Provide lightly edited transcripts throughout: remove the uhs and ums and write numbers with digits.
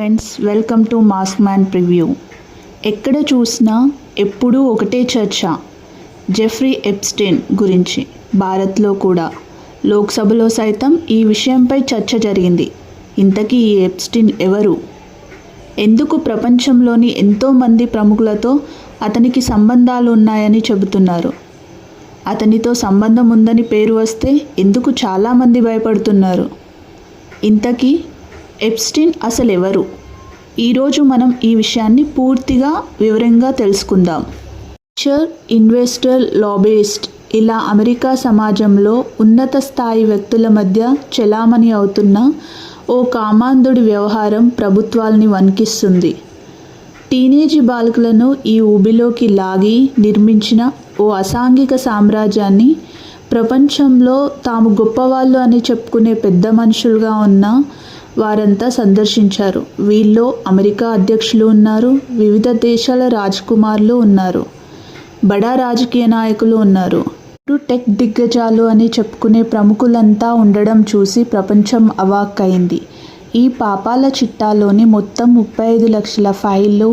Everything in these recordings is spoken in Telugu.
Friends, welcome to mask man preview. ఎక్కడ చూసినా ఎప్పుడూ ఒకటే చర్చ, జెఫ్రీ ఎప్స్టీన్ గురించి. భారత్లో కూడా, లోక్సభలో సైతం ఈ విషయంపై చర్చ జరిగింది. ఇంతకీ ఈ ఎప్స్టీన్ ఎవరు? ఎందుకు ప్రపంచంలోని ఎంతోమంది ప్రముఖులతో అతనికి సంబంధాలు ఉన్నాయని చెబుతున్నారు? అతనితో సంబంధం ఉందని పేరు వస్తే ఎందుకు చాలామంది భయపడుతున్నారు? ఇంతకీ ఎప్స్టీన్ అసలు ఎవరు? ఈరోజు మనం ఈ విషయాన్ని పూర్తిగా వివరంగా తెలుసుకుందాం. టీచర్, ఇన్వెస్టర్, లాబీయిస్ట్, ఇలా అమెరికా సమాజంలో ఉన్నత స్థాయి వ్యక్తుల మధ్య చెలామణి అవుతున్న ఓ కామాంధుడి వ్యవహారం ప్రభుత్వాల్ని వణికిస్తుంది. టీనేజీ బాలికలను ఈ ఊబిలోకి లాగి నిర్మించిన ఓ అసాంఘిక సామ్రాజ్యాన్ని ప్రపంచంలో తాము గొప్పవాళ్ళు అని చెప్పుకునే పెద్ద మనుషులుగా ఉన్న వారంతా సందర్శించారు. వీళ్ళలో అమెరికా అధ్యక్షులు ఉన్నారు, వివిధ దేశాల రాజకుమారులు ఉన్నారు, బడా రాజకీయ నాయకులు ఉన్నారు, టెక్ దిగ్గజాలు అని చెప్పుకునే ప్రముఖులంతా ఉండడం చూసి ప్రపంచం అవాక్కైంది. ఈ పాపాల చిట్టాలోని మొత్తం 35 లక్షల ఫైళ్ళు,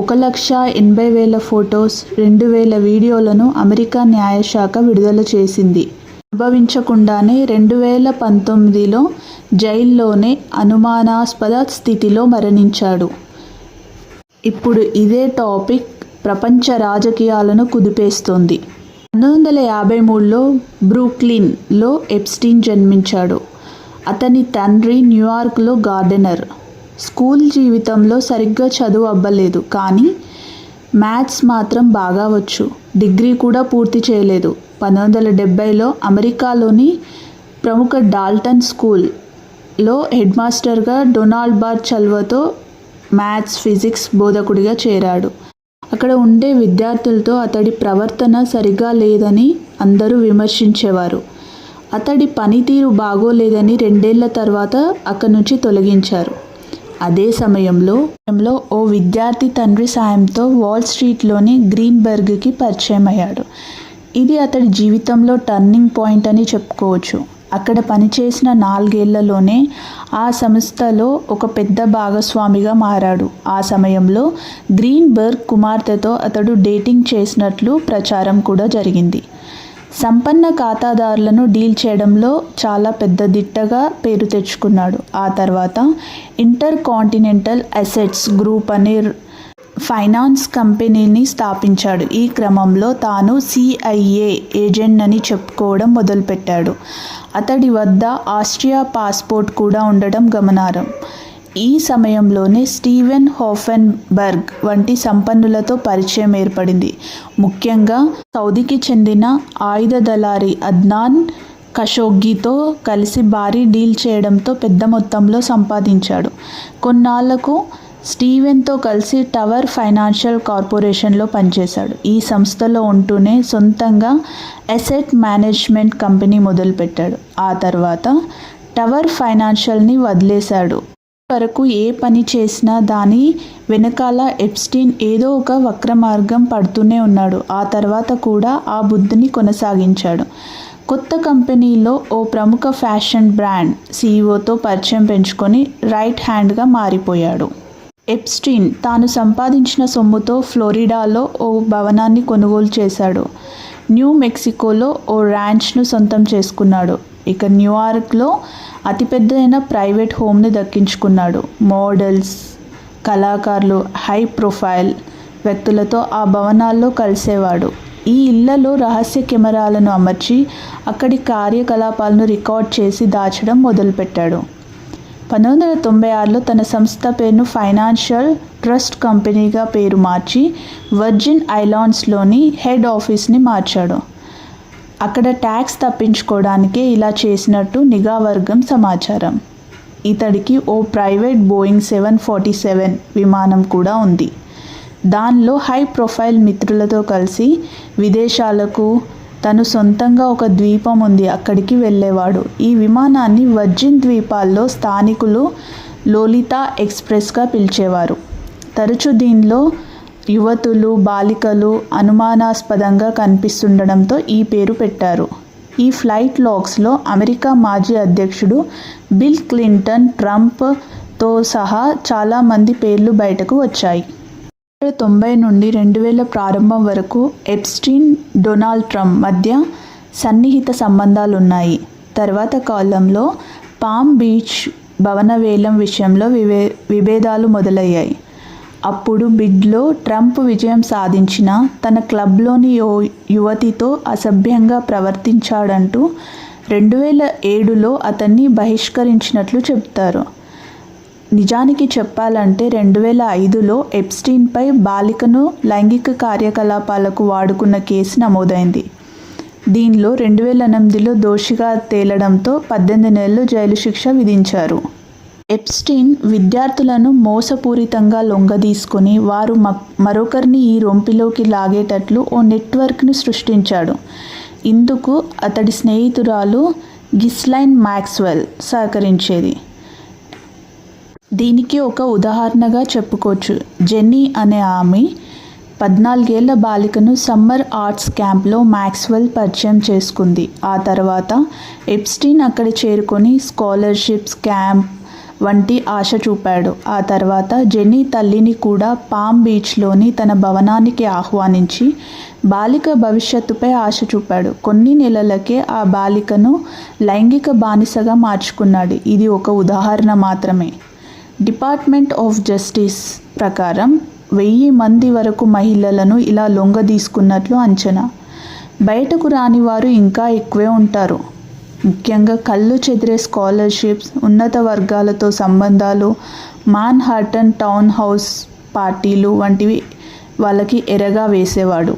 1,80,000 ఫొటోస్, 2,000 వీడియోలను అమెరికా న్యాయశాఖ విడుదల చేసింది. అనుభవించకుండానే 2019లో జైల్లోనే అనుమానాస్పద స్థితిలో మరణించాడు. ఇప్పుడు ఇదే టాపిక్ ప్రపంచ రాజకీయాలను కుదిపేస్తోంది. 1953లో బ్రూక్లిన్లో ఎప్స్టీన్ జన్మించాడు. అతని తండ్రి న్యూయార్క్లో గార్డెనర్. స్కూల్ జీవితంలో సరిగ్గా చదువు అవ్వలేదు, కానీ మ్యాథ్స్ మాత్రం బాగా వచ్చు. డిగ్రీ కూడా పూర్తి చేయలేదు. 1970లో అమెరికాలోని ప్రముఖ డాల్టన్ స్కూల్లో హెడ్ మాస్టర్గా డొనాల్డ్ బార్ చల్వతో మ్యాథ్స్, ఫిజిక్స్ బోధకుడిగా చేరాడు. అక్కడ ఉండే విద్యార్థులతో అతడి ప్రవర్తన సరిగా లేదని అందరూ విమర్శించేవారు. అతడి పనితీరు బాగోలేదని 2 ఏళ్ల తర్వాత అక్కడి నుంచి తొలగించారు. అదే సమయంలో ఓ విద్యార్థి తండ్రి సాయంతో వాల్ స్ట్రీట్లోని గ్రీన్బెర్గ్కి పరిచయం అయ్యాడు. ఇది అతడి జీవితంలో టర్నింగ్ పాయింట్ అని చెప్పుకోవచ్చు. అక్కడ పనిచేసిన 4 ఏళ్లలోనే ఆ సంస్థలో ఒక పెద్ద భాగస్వామిగా మారాడు. ఆ సమయంలో గ్రీన్బెర్గ్ కుమార్తెతో అతడు డేటింగ్ చేసినట్లు ప్రచారం కూడా జరిగింది. సంపన్న ఖాతాదారులను డీల్ చేయడంలో చాలా పెద్ద దిట్టగా పేరు తెచ్చుకున్నాడు. ఆ తర్వాత ఇంటర్ కాంటినెంటల్ అసెట్స్ గ్రూప్ అనే ఫైనాన్స్ కంపెనీని స్థాపించాడు. ఈ క్రమంలో తాను CIA ఏజెంట్ అని చెప్పుకోవడం మొదలుపెట్టాడు. అతడి వద్ద ఆస్ట్రియా పాస్పోర్ట్ కూడా ఉండడం గమనార్హం. ఈ సమయంలోనే స్టీవెన్ హోఫెన్బర్గ్ వంటి సంపన్నులతో పరిచయం ఏర్పడింది. ముఖ్యంగా సౌదీకి చెందిన ఆయుధ దళారి అద్నాన్ ఖషోగ్గీతో కలిసి భారీ డీల్ చేయడంతో పెద్ద మొత్తంలో సంపాదించాడు. కొన్నాళ్లకు స్టీవెన్తో కలిసి టవర్ ఫైనాన్షియల్ కార్పొరేషన్లో పనిచేశాడు. ఈ సంస్థలో ఉంటూనే సొంతంగా అసెట్ మేనేజ్మెంట్ కంపెనీ మొదలుపెట్టాడు. ఆ తర్వాత టవర్ ఫైనాన్షియల్ని వదిలేశాడు. వరకు ఏ పని చేసినా దాని వెనకాల ఎప్స్టీన్ ఏదో ఒక వక్రమార్గం పడుతూనే ఉన్నాడు. ఆ తర్వాత కూడా ఆ బుద్ధిని కొనసాగించాడు. కొత్త కంపెనీలో ఓ ప్రముఖ ఫ్యాషన్ బ్రాండ్ CEOతో పరిచయం పెంచుకొని రైట్ హ్యాండ్గా మారిపోయాడు. ఎప్స్టీన్ తాను సంపాదించిన సొమ్ముతో ఫ్లోరిడాలో ఓ భవనాన్ని కొనుగోలు చేశాడు. న్యూ మెక్సికోలో ఓ ర్యాంచ్ను సొంతం చేసుకున్నాడు. ఇక న్యూయార్క్లో అతిపెద్దదైన ప్రైవేట్ హోమ్ని దక్కించుకున్నాడు. మోడల్స్, కళాకారులు, హై ప్రొఫైల్ వ్యక్తులతో ఆ భవనాల్లో కలిసేవాడు. ఈ ఇళ్లలో రహస్య కెమెరాలను అమర్చి అక్కడి కార్యకలాపాలను రికార్డ్ చేసి దాచడం మొదలుపెట్టాడు. 1996లో తన సంస్థ పేరును ఫైనాన్షియల్ ట్రస్ట్ కంపెనీగా పేరు మార్చి వర్జిన్ ఐలాండ్స్లోని హెడ్ ఆఫీస్ని మార్చాడు. అక్కడ ట్యాక్స్ తప్పించుకోవడానికే ఇలా చేసినట్టు నిఘా వర్గం సమాచారం. ఇతడికి ఓ ప్రైవేట్ బోయింగ్ 747 విమానం కూడా ఉంది. దానిలో హై ప్రొఫైల్ మిత్రులతో కలిసి విదేశాలకు, తను సొంతంగా ఒక ద్వీపం ఉంది అక్కడికి వెళ్ళేవాడు. ఈ విమానాన్ని వర్జిన్ ద్వీపాల్లో స్థానికులు లోలితా ఎక్స్ప్రెస్గా పిలిచేవారు. తరచూ దీనిలో యువతులు, బాలికలు అనుమానాస్పదంగా కనిపిస్తుండడంతో ఈ పేరు పెట్టారు. ఈ ఫ్లైట్ లాగ్స్లో అమెరికా మాజీ అధ్యక్షుడు బిల్ క్లింటన్, ట్రంప్ తో సహా చాలామంది పేర్లు బయటకు వచ్చాయి. 1990 నుండి 2000 ప్రారంభం వరకు ఎప్స్టీన్, డొనాల్డ్ ట్రంప్ మధ్య సన్నిహిత సంబంధాలున్నాయి. తర్వాత కాలంలో పామ్ బీచ్ భవన వేలం విషయంలో విభేదాలు మొదలయ్యాయి. అప్పుడు బిడ్లో ట్రంప్ విజయం సాధించినా తన క్లబ్లోని యువతితో అసభ్యంగా ప్రవర్తించాడంటూ 2007లో అతన్ని బహిష్కరించినట్లు చెబుతారు. నిజానికి చెప్పాలంటే 2005లో ఎప్స్టీన్పై బాలికను లైంగిక కార్యకలాపాలకు వాడుకున్న కేసు నమోదైంది. దీనిలో 2008లో దోషిగా తేలడంతో 18 నెలలు జైలు శిక్ష విధించారు. ఎప్స్టీన్ విద్యార్థులను మోసపూరితంగా లొంగదీసుకుని వారు మరొకరిని ఈ రొంపిలోకి లాగేటట్లు ఓ నెట్వర్క్ను సృష్టించాడు. ఇందుకు అతడి స్నేహితురాలు గిస్లైన్ మాక్స్వెల్ సహకరించేది. దీనికి ఒక ఉదాహరణగా చెప్పుకోవచ్చు. జెన్నీ అనే ఆమె 14 ఏళ్ల బాలికను సమ్మర్ ఆర్ట్స్ క్యాంప్లో మాక్స్వెల్ పరిచయం చేసుకుంది. ఆ తర్వాత ఎప్స్టీన్ అక్కడ చేరుకొని స్కాలర్షిప్స్, క్యాంప్ వంటి ఆశ చూపాడు. ఆ తర్వాత జెన్నీ తల్లిని కూడా పామ్ బీచ్లోని తన భవనానికి ఆహ్వానించి బాలిక భవిష్యత్తుపై ఆశ చూపాడు. కొన్ని నెలలకే ఆ బాలికను లైంగిక బానిసగా మార్చుకున్నాడు. ఇది ఒక ఉదాహరణ మాత్రమే. డిపార్ట్మెంట్ ఆఫ్ జస్టిస్ ప్రకారం 1000 మంది వరకు మహిళలను ఇలా లొంగదీసుకున్నట్లు అంచనా. బయటకు రాని వారు ఇంకా ఎక్కువే ఉంటారు. ముఖ్యంగా కళ్ళు చెదిరే స్కాలర్షిప్స్, ఉన్నత వర్గాలతో సంబంధాలు, మాన్హాటన్ టౌన్ హౌస్ పార్టీలు వంటివి వాళ్ళకి ఎరగా వేసేవాడు.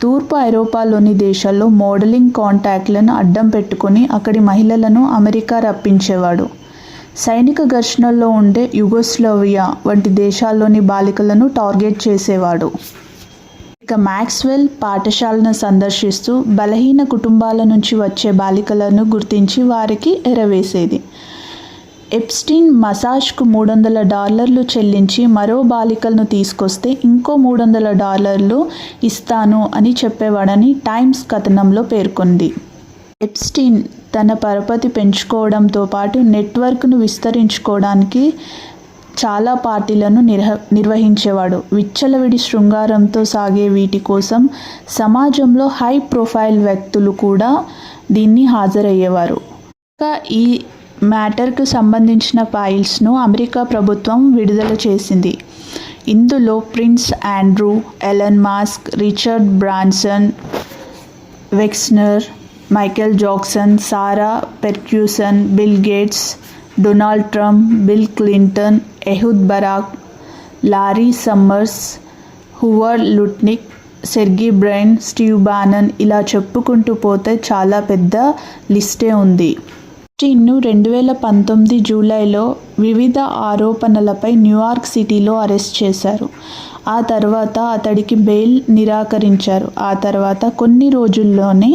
తూర్పు ఐరోపాలోని దేశాల్లో మోడలింగ్ కాంటాక్ట్లను అడ్డం పెట్టుకుని అక్కడి మహిళలను అమెరికా రప్పించేవాడు. సైనిక ఘర్షణల్లో ఉండే యుగోస్లోవియా వంటి దేశాల్లోని బాలికలను టార్గెట్ చేసేవాడు. ఇక మాక్స్వెల్ పాఠశాలను సందర్శిస్తూ బలహీన కుటుంబాల నుంచి వచ్చే బాలికలను గుర్తించి వారికి ఎరవేసేది. ఎప్స్టీన్ మసాజ్కు $300 చెల్లించి మరో బాలికలను తీసుకొస్తే ఇంకో $300 ఇస్తాను అని చెప్పేవాడని టైమ్స్ కథనంలో పేర్కొంది. ఎప్స్టీన్ తన పరపతి పెంచుకోవడంతో పాటు నెట్వర్క్ను విస్తరించుకోవడానికి చాలా పార్టీలను నిర్వహించేవాడు. విచ్చలవిడి శృంగారంతో సాగే వీటి కోసం సమాజంలో హై ప్రొఫైల్ వ్యక్తులు కూడా దీన్ని హాజరయ్యేవారు. ఇంకా ఈ మ్యాటర్కు సంబంధించిన ఫైల్స్ను అమెరికా ప్రభుత్వం విడుదల చేసింది. ఇందులో Prince Andrew, Elon Musk, Richard Branson, Wexner, Michael Jackson, Sarah Ferguson, Bill Gates, Donald Trump, Bill Clinton, Ehud Barak, Larry Summers, Howard Lutnick, Sergey Brin, Steve Bannon ఇలా చెప్పుకుంటూ పోతే చాలా పెద్ద లిస్టే ఉంది. ఎప్స్టీన్ను 2019 జూలైలో వివిధ ఆరోపణలపై న్యూయార్క్ సిటీలో అరెస్ట్ చేశారు. ఆ తర్వాత అతడికి బెయిల్ నిరాకరించారు. ఆ తర్వాత కొన్ని రోజుల్లోనే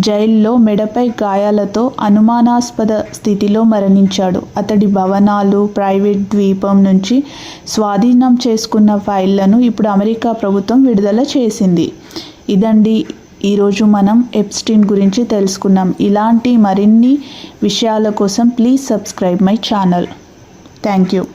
జైల్లో మెడపై గాయాలతో అనుమానాస్పద స్థితిలో మరణించాడు. అతడి భవనాలు, ప్రైవేట్ ద్వీపం నుంచి స్వాధీనం చేసుకున్న ఫైళ్లను ఇప్పుడు అమెరికా ప్రభుత్వం విడుదల చేసింది. ఇదండి ఈరోజు మనం ఎప్స్టీన్ గురించి తెలుసుకున్నాం. ఇలాంటి మరిన్ని విషయాల కోసం please subscribe my channel. Thank you.